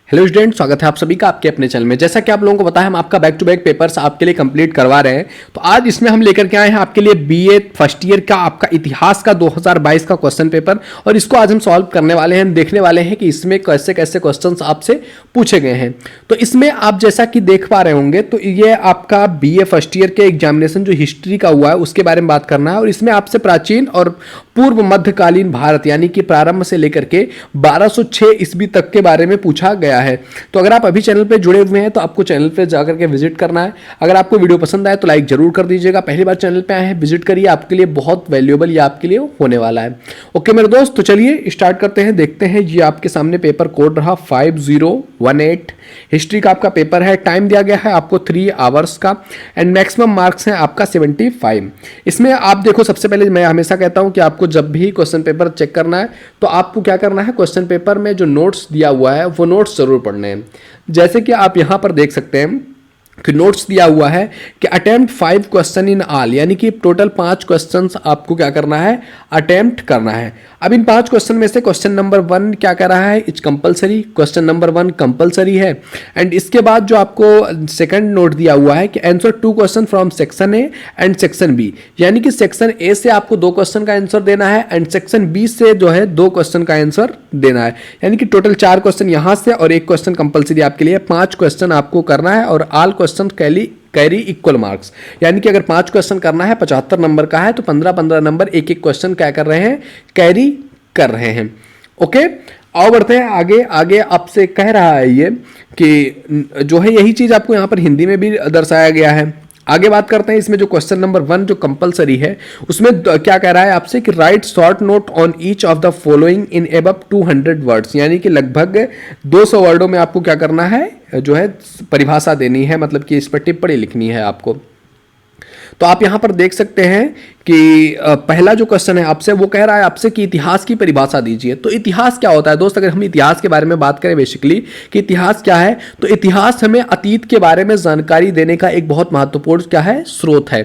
Hello student, स्वागत है आप सभी का आपके अपने चैनल में। जैसा कि आप लोगों को पता है, हम आपका बैक टू बैक पेपर्स आपके लिए कंप्लीट करवा रहे हैं। तो आज इसमें हम लेकर के आए हैं आपके लिए बीए फर्स्ट ईयर का आपका इतिहास का 2022 का क्वेश्चन पेपर, और इसको आज हम सॉल्व करने वाले हैं। देखने वाले हैं कि इसमें कैसे कैसे क्वेश्चंस आपसे पूछे गए हैं। तो इसमें आप जैसा कि देख पा रहे होंगे, तो ये आपका बीए फर्स्ट ईयर के एग्जामिनेशन जो हिस्ट्री का हुआ है उसके बारे में बात करना है। और इसमें आपसे प्राचीन और पूर्व मध्यकालीन भारत यानी कि प्रारंभ से लेकर के 1206 ईस्वी तक के बारे में पूछा गया है। तो अगर आप अभी चैनल पे जुड़े हुए हैं तो आपको चैनल पे जाकर के विजिट करना है। अगर आपको वीडियो पसंद आए तो लाइक जरूर कर दीजिएगा। पहली बार चैनल पे आए हैं, विजिट करिए, आपके लिए बहुत वैल्यूएबल ये आपके लिए होने वाला है। ओके मेरे दोस्त, तो चलिए स्टार्ट करते हैं। देखते हैं, ये आपके सामने पेपर कोड रहा 5018। हिस्ट्री का आपका पेपर है। टाइम दिया गया है आपको 3 आवर्स का, एंड मैक्सिमम मार्क्स हैं आपका 75। इसमें आप देखो, सबसे पहले मैं हमेशा कहता हूं कि आपको जब भी क्वेश्चन पेपर चेक करना है तो आपको क्या करना है, क्वेश्चन पेपर में जो नोट्स दिया हुआ है वो नोट्स जरूर पढ़ने हैं। जैसे कि आप यहां पर देख सकते हैं कि नोट्स दिया हुआ है कि अटेम्प्ट 5 क्वेश्चन इन ऑल, यानी कि टोटल 5 क्वेश्चंस आपको क्या करना है, अटेम्प्ट करना है। अब इन 5 क्वेश्चन में से क्वेश्चन नंबर 1 क्या कह रहा है, it's compulsory. Question number 1 compulsory है। एंड इसके बाद जो आपको सेकंड नोट दिया हुआ है कि answer 2 question from section A and section B, यानी कि सेक्शन ए से आपको 2 क्वेश्चन का आंसर देना है एंड सेक्शन बी से जो है 2 क्वेश्चन का आंसर देना है। यानी कि टोटल 4 क्वेश्चन यहां से और 1 क्वेश्चन कंपलसरी आपके लिए, 5 क्वेश्चन आपको करना है। और all question carry equal marks, यानी कि अगर 5 क्वेश्चन करना है 75 नंबर का है तो 15-15 नंबर एक एक क्वेश्चन क्या कर रहे हैं, कैरी कर रहे हैं। ओके, और बढ़ते हैं आगे। आगे आपसे कह रहा है ये कि जो है यही चीज आपको यहां पर हिंदी में भी दर्शाया गया है। आगे बात करते हैं, इसमें जो क्वेश्चन नंबर 1 जो कंपलसरी है उसमें क्या कह रहा है आपसे कि right short note on each of the following in above 200 words, यानी कि लगभग 200 वर्डों में आपको क्या करना है, जो है परिभाषा देनी है, मतलब कि इस पर टिप्पणी लिखनी है आपको। तो आप यहां पर देख सकते हैं कि पहला जो क्वेश्चन है आपसे वो कह रहा है आपसे कि इतिहास की परिभाषा दीजिए। तो इतिहास क्या होता है दोस्त? अगर हम इतिहास के बारे में बात करें बेसिकली कि इतिहास क्या है, तो इतिहास हमें अतीत के बारे में जानकारी देने का एक बहुत महत्वपूर्ण क्या है, स्रोत है।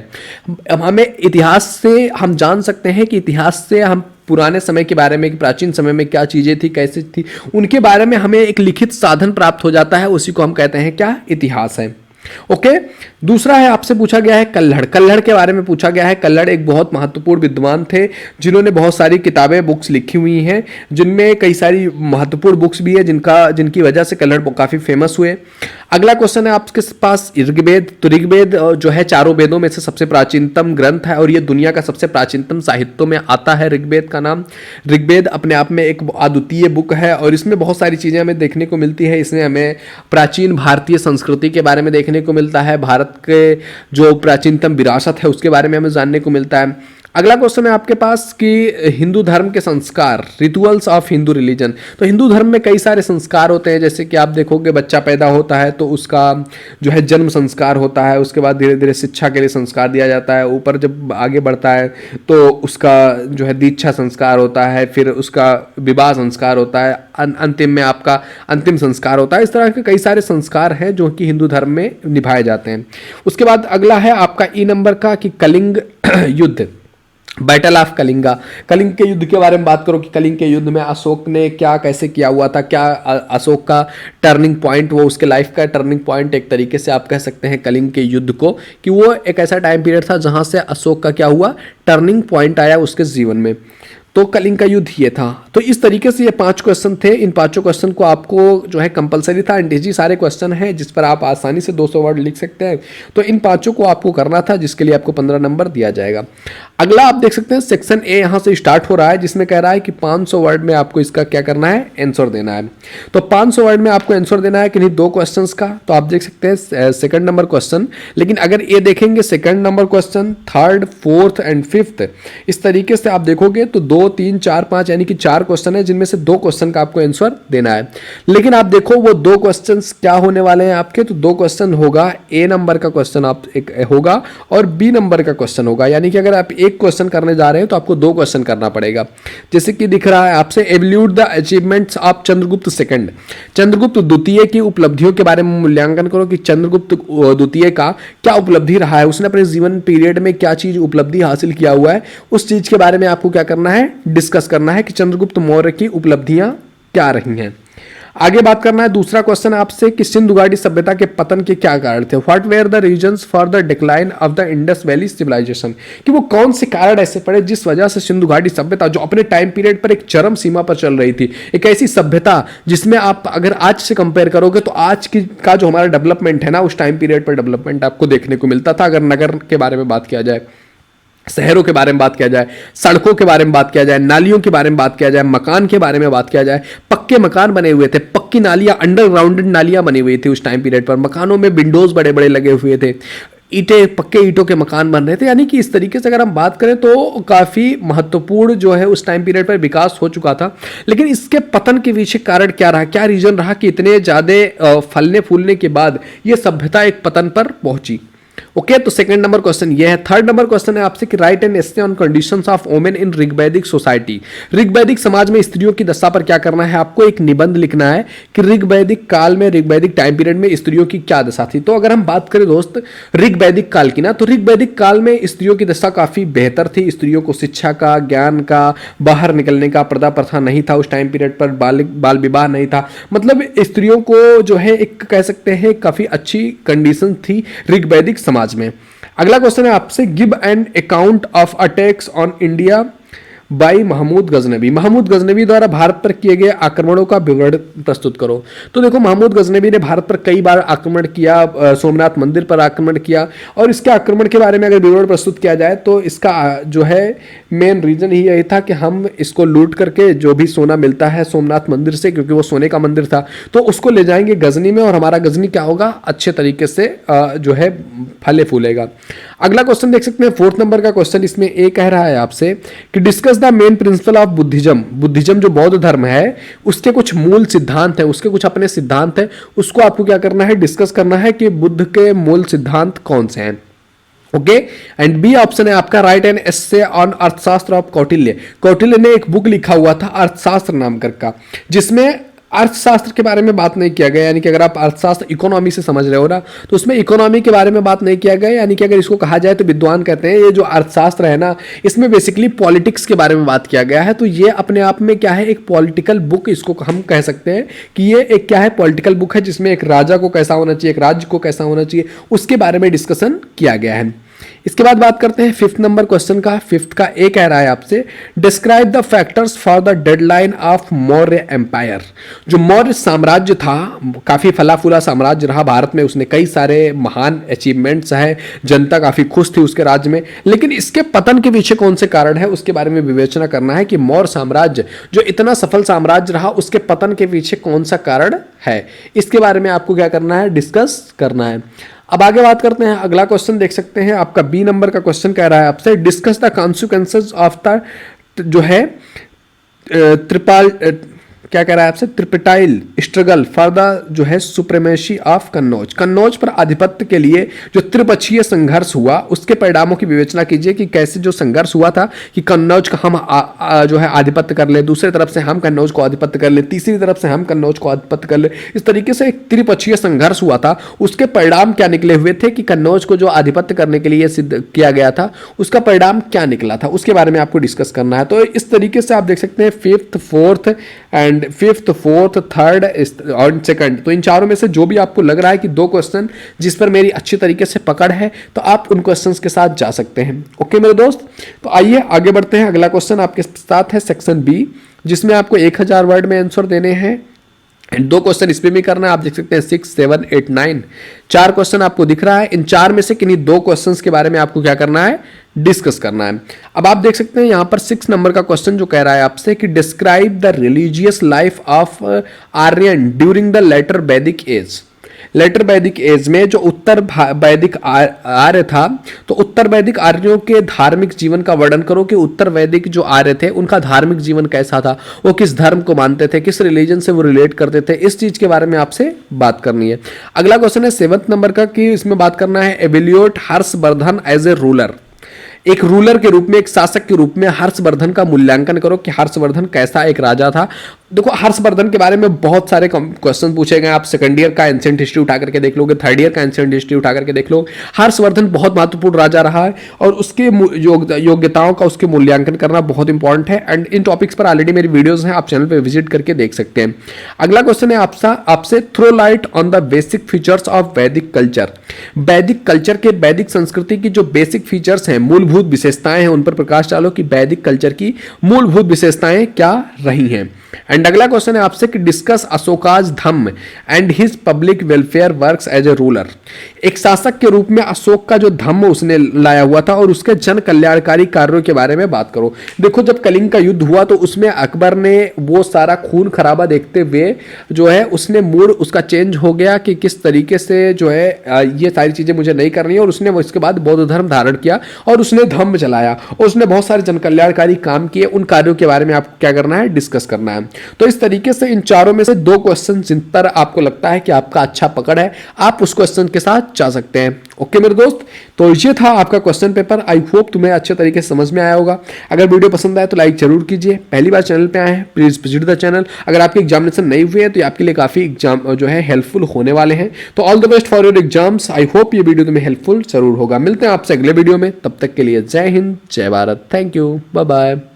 हमें इतिहास से हम जान सकते हैं कि इतिहास से हम पुराने समय के बारे में, प्राचीन समय में क्या चीजें थी, कैसे थी, उनके बारे में हमें एक लिखित साधन प्राप्त हो जाता है। उसी को हम कहते हैं क्या, इतिहास है। ओके, दूसरा है आपसे पूछा गया है कल्हड़। कल्हड़ के बारे में पूछा गया है। कल्हड़ एक बहुत महत्वपूर्ण विद्वान थे जिन्होंने बहुत सारी किताबें, बुक्स लिखी हुई हैं, जिनमें कई सारी महत्वपूर्ण बुक्स भी है जिनकी वजह से कल्हड़ काफी फेमस हुए। अगला क्वेश्चन है आपके पास ऋग्वेद। तो ऋग्वेद जो है चारों वेदों में से सबसे प्राचीनतम ग्रंथ है और ये दुनिया का सबसे प्राचीनतम साहित्यों में आता है ऋग्वेद का नाम। ऋग्वेद अपने आप में एक अद्वितीय बुक है और इसमें बहुत सारी चीजें हमें देखने को मिलती है। इसमें हमें प्राचीन भारतीय संस्कृति के बारे में देखने को मिलता है, भारत के जो प्राचीनतम विरासत है उसके बारे में हमें जानने को मिलता है। अगला क्वेश्चन है आपके पास कि हिंदू धर्म के संस्कार, रिचुअल्स ऑफ हिंदू रिलीजन। तो हिंदू धर्म में कई सारे संस्कार होते हैं, जैसे कि आप देखोगे बच्चा पैदा होता है तो उसका जो है जन्म संस्कार होता है, उसके बाद धीरे धीरे शिक्षा के लिए संस्कार दिया जाता है, ऊपर जब आगे बढ़ता है तो उसका जो है दीक्षा संस्कार होता है, फिर उसका विवाह संस्कार होता है, अंतिम में आपका अंतिम संस्कार होता है। इस तरह के कई सारे संस्कार हैं जो कि हिंदू धर्म में निभाए जाते हैं। उसके बाद अगला है आपका ई नंबर का कि कलिंग युद्ध, बैटल ऑफ कलिंगा। कलिंग के युद्ध के बारे में बात करो कि कलिंग के युद्ध में अशोक ने क्या कैसे किया हुआ था, क्या अशोक का टर्निंग पॉइंट, वो उसके लाइफ का टर्निंग पॉइंट एक तरीके से आप कह सकते हैं कलिंग के युद्ध को, कि वो एक ऐसा टाइम पीरियड था जहां से अशोक का क्या हुआ, टर्निंग पॉइंट आया उसके जीवन में। तो कलिंग का युद्ध ये था। तो इस तरीके से ये 5 क्वेश्चन थे। इन 5 क्वेश्चन को आपको जो है कंपलसरी था, एंड सारे क्वेश्चन हैं जिस पर आप आसानी से 200 वर्ड लिख सकते हैं। तो इन 5 को आपको करना था, जिसके लिए आपको 15 नंबर दिया जाएगा। अगला आप देख सकते हैं सेक्शन ए यहाँ से स्टार्ट हो रहा है, जिसमें कह रहा है कि 500 वर्ड में आपको इसका क्या करना है, आंसर देना है। तो 500 वर्ड में आपको आंसर देना है किन्हीं 2 क्वेश्चंस का। तो आप देख सकते हैं सेकंड नंबर क्वेश्चन, लेकिन अगर ये देखेंगे second number question, third, fourth and fifth, इस तरीके से आप देखोगे तो 2, 3, 4, 5 यानी कि 4 क्वेश्चन है, जिनमें से 2 क्वेश्चन का आपको आंसर देना है। लेकिन आप देखो वो 2 क्वेश्चन क्या होने वाले हैं आपके, तो 2 क्वेश्चन होगा, ए नंबर का क्वेश्चन आप एक होगा और बी नंबर का क्वेश्चन होगा। यानी कि अगर आप एक क्वेश्चन करने जा रहे हैं तो आपको 2 क्वेश्चन करना पड़ेगा। जैसे कि दिख रहा है आपसे, evaluate the achievements of Chandragupta second. Chandragupta द्वितीय की उपलब्धियों के बारे में मूल्यांकन करो कि चंद्रगुप्त द्वितीय का क्या उपलब्धि रहा है, उसने अपने जीवन पीरियड में क्या चीज उपलब्धि हासिल किया हुआ है, उस चीज के बारे में आपको क्या करना है, डिस्कस करना है कि चंद्रगुप्त मौर्य की उपलब्धियां क्या रही हैं। आगे बात करना है दूसरा क्वेश्चन आपसे कि सिंधु घाटी सभ्यता के पतन के क्या कारण थे। What were the reasons for the decline of the Indus valley civilisation, कि वो कौन से कारण ऐसे पड़े जिस वजह से सिंधु घाटी सभ्यता जो अपने टाइम पीरियड पर एक चरम सीमा पर चल रही थी, एक ऐसी सभ्यता जिसमें आप अगर आज से कंपेयर करोगे तो आज की का जो हमारा डेवलपमेंट है ना, उस टाइम पीरियड पर डेवलपमेंट आपको देखने को मिलता था। अगर नगर के बारे में बात किया जाए, शहरों के बारे में बात किया जाए, सड़कों के बारे में बात किया जाए, नालियों के बारे में बात किया जाए, मकान के बारे में बात किया जाए, पक्के मकान बने हुए थे, पक्की नालियां, अंडरग्राउंडेड नालियां बनी हुई थी उस टाइम पीरियड पर, मकानों में विंडोज बड़े बड़े लगे हुए थे, पक्के ईंटों के मकान बन रहे थे। यानी कि इस तरीके से अगर हम बात करें तो काफ़ी महत्वपूर्ण जो है उस टाइम पीरियड पर विकास हो चुका था। लेकिन इसके पतन के पीछे कारण क्या रहा, क्या रीजन रहा कि इतने ज़्यादा फलने फूलने के बाद ये सभ्यता एक पतन पर पहुंची। ओके, तो सेकंड नंबर क्वेश्चन ये है। थर्ड नंबर क्वेश्चन है आपसे कि write an essay on conditions of women in Rigvedic society. ऋग्वैदिक समाज में स्त्रियों की दशा पर क्या करना है, आपको एक निबंध लिखना है कि ऋग्वैदिक काल में, ऋग्वैदिक टाइम पीरियड में स्त्रियों की क्या दशा थी। तो अगर हम बात करें दोस्त ऋग्वैदिक काल की ना, तो ऋग्वैदिक काल में स्त्रियों की दशा काफी बेहतर थी। स्त्रियों को शिक्षा का, ज्ञान का, बाहर निकलने का पर्दा प्रथा नहीं था उस टाइम पीरियड पर, बाल विवाह नहीं था। मतलब स्त्रियों को जो है एक कह सकते हैं काफी अच्छी कंडीशन थी ऋग्वैदिक समाज में। अगला क्वेश्चन है आपसे give an account of attacks on India by Mahmud Ghaznavi. Mahmud Ghaznavi द्वारा भारत पर किए गए आक्रमणों का विवरण प्रस्तुत करो। तो देखो महमूद गजनबी ने भारत पर कई बार आक्रमण किया, सोमनाथ मंदिर पर आक्रमण किया, और इसके आक्रमण के बारे में अगर विवरण प्रस्तुत किया जाए तो इसका जो है मेन रीजन ही यही था कि हम इसको लूट करके जो भी सोना मिलता है सोमनाथ मंदिर से, क्योंकि वो सोने का मंदिर था, तो उसको ले जाएंगे गजनी में और हमारा गजनी क्या होगा, अच्छे तरीके से जो है फले फूलेगा। अगला क्वेश्चन देख सकते हैं, फोर्थ नंबर का क्वेश्चन इसमें ए कह रहा है आपसे कि discuss the main principle of Buddhism. Buddhism जो बौद्ध धर्म है उसके कुछ मूल सिद्धांत हैं, उसके कुछ अपने सिद्धांत हैं, उसको आपको क्या करना है, डिस्कस करना है कि बुद्ध के मूल सिद्धांत कौन से हैं। ओके, एंड बी ऑप्शन है आपका राइट एन एस्से ऑन अर्थशास्त्र ऑफ कौटिल्य। कौटिल्य ने एक बुक लिखा हुआ था अर्थशास्त्र नाम कर का, जिसमें अर्थशास्त्र के बारे में बात नहीं किया गया। यानी कि अगर आप अर्थशास्त्र इकोनॉमी से समझ रहे हो ना, तो उसमें इकोनॉमी के बारे में बात नहीं किया गया। यानी कि अगर इसको कहा जाए तो विद्वान कहते हैं ये जो अर्थशास्त्र है ना, इसमें बेसिकली पॉलिटिक्स के बारे में बात किया गया है। तो ये अपने आप में क्या है, एक पॉलिटिकल बुक इसको हम कह सकते हैं कि ये एक क्या है, पॉलिटिकल बुक है, जिसमें एक राजा को कैसा होना चाहिए, एक राज्य को कैसा होना चाहिए, उसके बारे में डिस्कशन किया गया है। इसके बाद बात करते हैं फिफ्थ नंबर क्वेश्चन का। फिफ्थ का ए कह रहा है आपसे describe the factors for the deadline of Maurya empire. जो मौर्य साम्राज्य था काफी फला फूला साम्राज्य रहा भारत में, उसने कई सारे महान अचीवमेंट्स है, जनता काफी खुश थी उसके राज्य में, लेकिन इसके पतन के पीछे कौन से कारण है उसके बारे में विवेचना करना है कि मौर्य साम्राज्य जो इतना सफल साम्राज्य रहा उसके पतन के पीछे कौन सा कारण है, इसके बारे में आपको क्या करना है, डिस्कस करना है। अब आगे बात करते हैं, अगला क्वेश्चन देख सकते हैं आपका बी नंबर का क्वेश्चन कह रहा है आपसे discuss the consequences of the जो है क्या कह रहा है आपसे ट्रिपेटाइल स्ट्रगल फॉर द जो है सुप्रीमेसी ऑफ कन्नौज। कन्नौज पर आधिपत्य के लिए जो त्रिपक्षीय संघर्ष हुआ उसके परिणामों की विवेचना कीजिए कि कैसे जो संघर्ष हुआ था कि कन्नौज का हम जो है आधिपत्य कर ले, दूसरी तरफ से हम कन्नौज को आधिपत्य कर ले, तीसरी तरफ से हम कन्नौज को आधिपत्य कर ले, इस तरीके से एक त्रिपक्षीय संघर्ष हुआ था। उसके परिणाम क्या निकले हुए थे कि कन्नौज को जो आधिपत्य करने के लिए सिद्ध किया गया था उसका परिणाम क्या निकला था, उसके बारे में आपको डिस्कस करना है। तो इस तरीके से आप देख सकते हैं fifth, fourth and fifth, fourth, third और सेकंड, तो इन चारों में से जो भी आपको लग रहा है कि दो क्वेश्चन जिस पर मेरी अच्छी तरीके से पकड़ है तो आप उन क्वेश्चंस के साथ जा सकते हैं। ओके मेरे दोस्त, तो आइए आगे बढ़ते हैं। अगला क्वेश्चन आपके साथ है सेक्शन बी, जिसमें आपको 1000 वर्ड में आंसर देने हैं। दो क्वेश्चन इस पे भी करना है, आप देख सकते हैं 6, 7, 8, 9 चार क्वेश्चन आपको दिख रहा है। इन चार में से किन्हीं दो क्वेश्चंस के बारे में आपको क्या करना है, डिस्कस करना है। अब आप देख सकते हैं यहां पर 6 नंबर का क्वेश्चन जो कह रहा है आपसे कि describe the religious life of Aryan during the later Vedic age. Later Vedic age में जो उत्तर वैदिक आर्य था, तो उत्तर वैदिक आर्यों के धार्मिक जीवन का वर्णन करो कि उत्तर वैदिक जो आर्य थे उनका धार्मिक जीवन कैसा था, वो किस धर्म को मानते थे, किस रिलीजन से वो रिलेट करते थे, इस चीज के बारे में आपसे बात करनी है। अगला क्वेश्चन है 7th नंबर का कि इसमें बात करना है evaluate Harshavardhan as a ruler. एक रूलर के रूप में, एक शासक के रूप में हर्षवर्धन का मूल्यांकन करो कि हर्षवर्धन कैसा एक राजा था, देखो हर्षवर्धन के बारे में बहुत सारे क्वेश्चन पूछे गए, आप सेकंड ईयर का एंशिएंट हिस्ट्री उठा करके देख लोगे, थर्ड ईयर का एंशिएंट हिस्ट्री उठा करके देख लो। हर्षवर्धन बहुत महत्वपूर्ण राजा रहा है और उसके योग्यताओं का उसके मूल्यांकन करना बहुत इंपॉर्टेंट है। एंड इन टॉपिक्स पर ऑलरेडी मेरी वीडियोस हैं, आप चैनल पे विजिट करके देख सकते हैं। अगला क्वेश्चन है आपसे throw light on the basic features of Vedic culture. Vedic culture के, वैदिक संस्कृति की जो बेसिक फीचर्स हैं, मूलभूत विशेषताएं हैं, उन पर प्रकाश डालो कि वैदिक कल्चर की मूलभूत विशेषताएं क्या रही हैं। एंड अगला क्वेश्चन है आपसे कि discuss Ashoka's dhamma and his public welfare works as a ruler. एक शासक के रूप में अशोक का जो धम्म उसने लाया हुआ था और उसके जन कल्याणकारी कार्यों के बारे में बात करो। देखो जब कलिंग का युद्ध हुआ तो उसमें अकबर ने वो सारा खून खराबा देखते हुए जो है उसने मूड उसका चेंज हो गया कि किस तरीके से जो है ये सारी चीजें मुझे नहीं करनी है, और उसने इसके बाद बौद्ध धर्म धारण किया और उसने धम्म चलाया और उसने बहुत सारे जन कल्याणकारी काम किए। उन कार्यों के बारे में आपको क्या करना है, डिस्कस करना है। तो इस तरीके से इन चारों में से दो क्वेश्चन जिन पर आपको लगता है कि आपका अच्छा पकड़ है, आप उस क्वेश्चन के साथ जा सकते हैं। ओके मेरे दोस्त, तो ये था आपका क्वेश्चन पेपर। आई होप तुम्हें अच्छे तरीके से समझ में आया होगा। अगर वीडियो पसंद आए तो लाइक जरूर कीजिए। पहली बार चैनल पे आए हैं प्लीज विजिट द चैनल। अगर आपके एग्जामिनेशन नहीं हुए हैं तो आपके लिए काफी एग्जाम जो है हेल्पफुल होने वाले हैं। तो all the best for your exams. I hope ये वीडियो तुम्हें हेल्पफुल जरूर होगा। मिलते हैं आपसे अगले वीडियो में, तब तक के लिए जय हिंद, जय Bharat, thank you, bye bye.